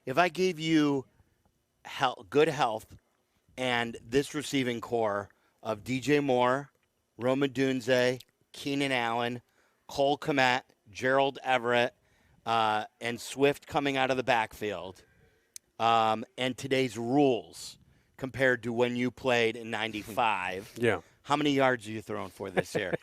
If I gave you good health and this receiving core of DJ Moore, Roma Dunze, Keenan Allen, Cole Kmet, Gerald Everett, and Swift coming out of the backfield, and today's rules compared to when you played in 95, Yeah. how many yards are you throwing for this year?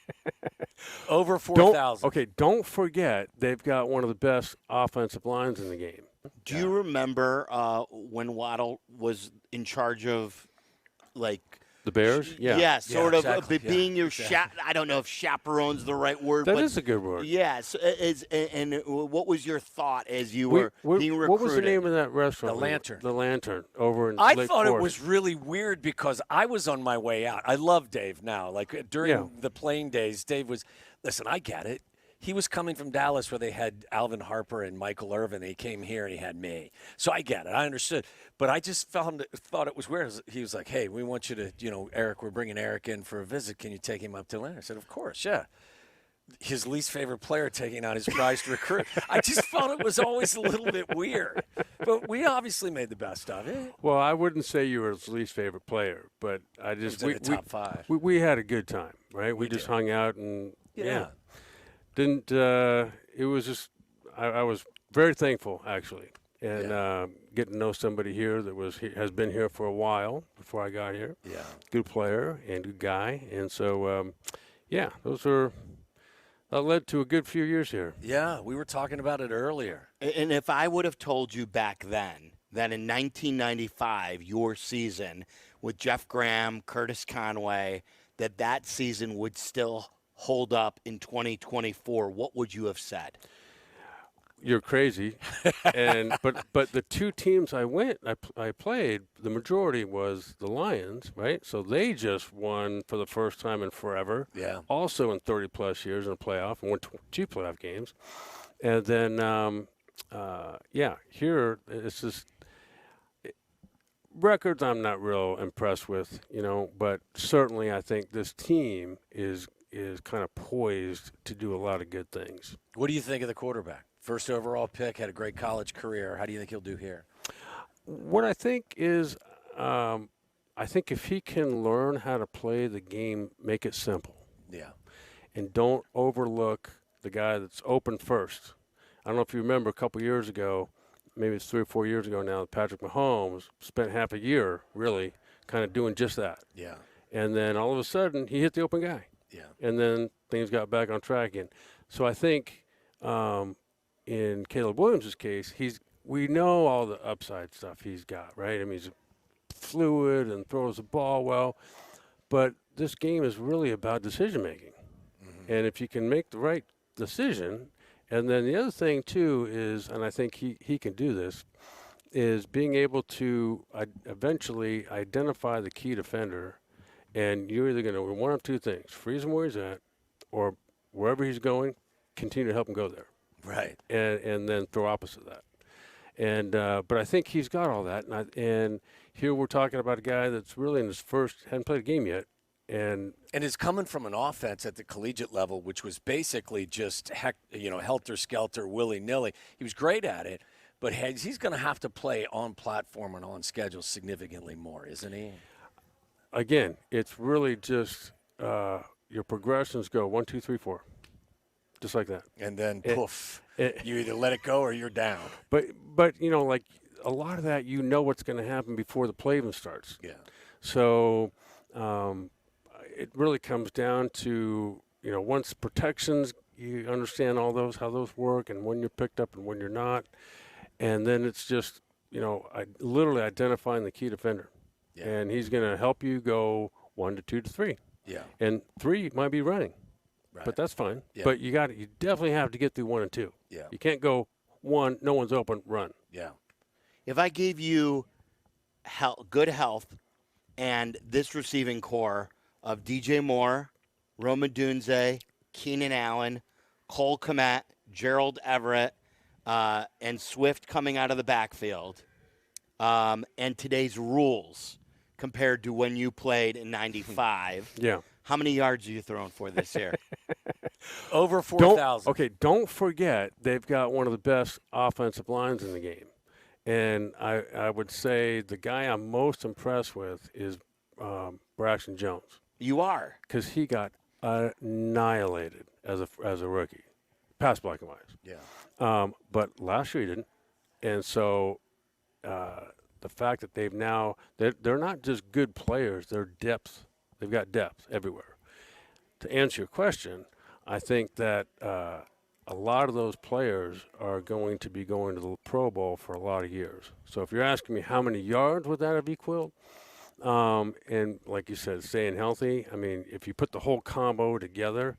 Over 4,000. Okay, don't forget they've got one of the best offensive lines in the game. Do you remember when Waddle was in charge of, like, The Bears? Yeah. sort of exactly. being your I don't know if chaperone's the right word. That but is a good word. Yes. And what was your thought as you were being recruited? What was the name of that restaurant? The Lantern. The Lantern over in I Lake thought Forest. it was really weird because I was on my way out. I love Dave now. Like during the playing days, Dave was, listen, I get it. He was coming from Dallas where they had Alvin Harper and Michael Irvin. He came here and he had me. So I get it. I understood. But I just thought it was weird. He was like, hey, we want you to, Eric, we're bringing Eric in for a visit. Can you take him up to Atlanta? I said, of course, yeah. His least favorite player taking on his prized recruit. I just felt it was always a little bit weird. But we obviously made the best of it. Well, I wouldn't say you were his least favorite player, but I just He was in the top five. We had a good time, right? We just did. hung out and Yeah. Didn't it was just I was very thankful actually, and getting to know somebody here that has been here for a while before I got here. Yeah. Good player and good guy, and so that led to a good few years here. Yeah, we were talking about it earlier. And if I would have told you back then that in 1995, your season with Jeff Graham, Curtis Conway, that season would still hold up in 2024, what would you have said? You're crazy, but the two teams I played, the majority was the Lions, right? So they just won for the first time in forever. Yeah. Also in 30+ years in a playoff and won two playoff games, and then here it's just records I'm not real impressed with, but certainly I think this team is kind of poised to do a lot of good things. What do you think of the quarterback? First overall pick, had a great college career. How do you think he'll do here? What I think is, I think if he can learn how to play the game, make it simple. Yeah. And don't overlook the guy that's open first. I don't know if you remember a couple years ago, maybe it's 3 or 4 years ago now, Patrick Mahomes spent half a year really kind of doing just that. Yeah. And then all of a sudden, he hit the open guy. Yeah. And then things got back on track again. So I think in Caleb Williams' case, we know all the upside stuff he's got, right? I mean, he's fluid and throws the ball well. But this game is really about decision-making. Mm-hmm. And if you can make the right decision, and then the other thing, too, is, and I think he can do this, is being able to eventually identify the key defender. And you're either going to one of two things: freeze him where he's at, or wherever he's going, continue to help him go there. Right. And then throw opposite of that. And but I think he's got all that. And here we're talking about a guy that's really in his hadn't played a game yet. And is coming from an offense at the collegiate level, which was basically just helter-skelter, willy-nilly. He was great at it, but he's going to have to play on platform and on schedule significantly more, isn't he? Again, it's really just your progressions go 1, 2, 3, 4, just like that. And then poof, you either let it go or you're down. But like a lot of that, what's going to happen before the play even starts. Yeah. So it really comes down to once protections, you understand all those, how those work, and when you're picked up and when you're not, and then it's just literally identifying the key defender. Yeah. And he's going to help you go 1 to 2 to 3. Yeah. And 3 might be running, right. But that's fine. Yeah. But you definitely have to get through 1 and 2. Yeah. You can't go 1, no one's open, run. Yeah. If I gave you good health and this receiving core of DJ Moore, Roma Dunze, Keenan Allen, Cole Kmet, Gerald Everett, and Swift coming out of the backfield, and today's rules compared to when you played in 95, how many yards are you throwing for this year? Over 4,000. Okay, don't forget they've got one of the best offensive lines in the game. And I would say the guy I'm most impressed with is Braxton Jones, You are. because he got annihilated as a rookie, pass blocking wise. Yeah. But last year he didn't. And so the fact that they're not just good players, they're depth. They've got depth everywhere. To answer your question, I think that a lot of those players are going to be going to the Pro Bowl for a lot of years. So if you're asking me how many yards would that have equaled, and like you said, staying healthy, I mean, if you put the whole combo together,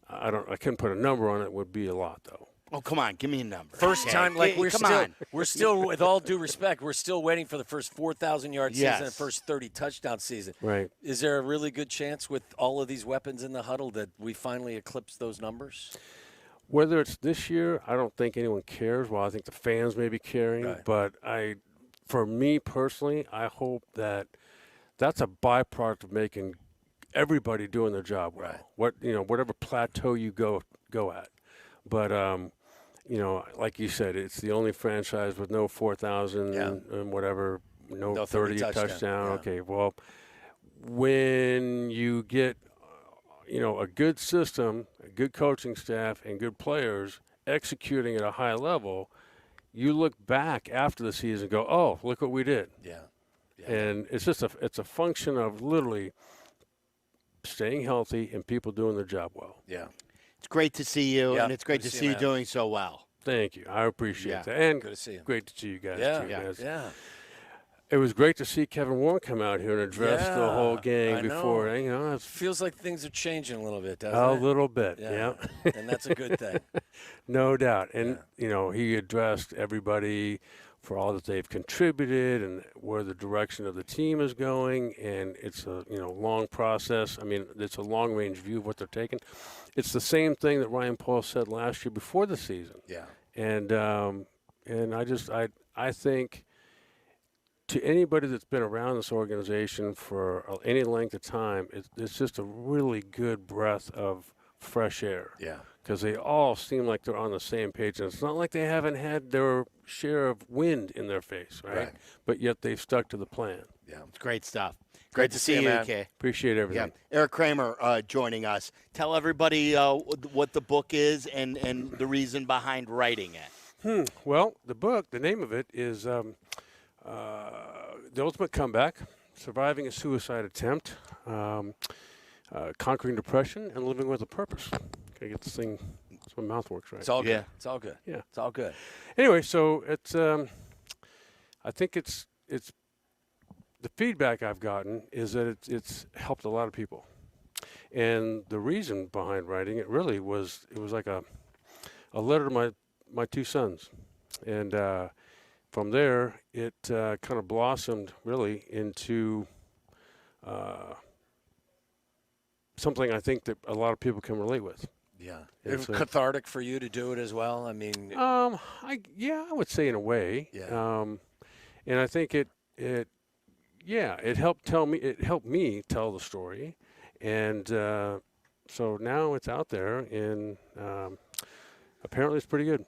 I couldn't put a number on it. It would be a lot, though. Oh, come on. Give me a number. First Okay. time, like Come on. we're still, with all due respect, we're still waiting for the first 4,000-yard season and Yes. first 30 touchdown season. Right. Is there a really good chance with all of these weapons in the huddle that we finally eclipse those numbers? Whether it's this year, I don't think anyone cares. Well, I think the fans may be caring, Right. but for me personally, I hope that that's a byproduct of making everybody doing their job well. Right. Whatever plateau you go at, but like you said, it's the only franchise with no 4,000 and whatever, no 30 touchdown. Yeah. Okay, well, when you get a good system, a good coaching staff, and good players executing at a high level, you look back after the season and go, oh, look what we did. Yeah. And it's a function of literally staying healthy and people doing their job well. Yeah. It's great to see you, Yeah, and it's great good to to see see you, you man. doing so well. Thank you. I appreciate Yeah. that. And Good to see you. great to see you guys, Yeah. too. Yeah. guys. Yeah. It was great to see Kevin Warren come out here and address the whole Yeah, gang I before. know. It's Feels like things are changing a little bit, doesn't a it? little bit, yeah. And that's a good thing. No doubt. And, he addressed everybody for all that they've contributed and where the direction of the team is going. And it's a, long process. I mean, it's a long-range view of what they're taking. It's the same thing that Ryan Paul said last year before the season. Yeah. And I think to anybody that's been around this organization for any length of time, it's just a really good breath of fresh air. Yeah. Because they all seem like they're on the same page. And it's not like they haven't had their share of wind in their face, right? But yet they've stuck to the plan. Yeah. It's great stuff. Great to see you, man. Kay. Appreciate everything. Yeah. Erik Kramer joining us. Tell everybody what the book is and the reason behind writing it. Well, the book, the name of it is The Ultimate Comeback, Surviving a Suicide Attempt, Conquering Depression, and Living with a Purpose. Gotta get this thing, so my mouth works right. It's all good. Yeah. It's all good. Yeah. It's all good. Anyway, so it's I think it's the feedback I've gotten is that it's helped a lot of people. And the reason behind writing it really was like a letter to my two sons. And from there, it kind of blossomed really into something I think that a lot of people can relate with. Yeah. It's It was cathartic for you to do it as well. I mean, I would say in a way. Yeah. And I think it helped me tell the story. And so now it's out there, and apparently it's pretty good.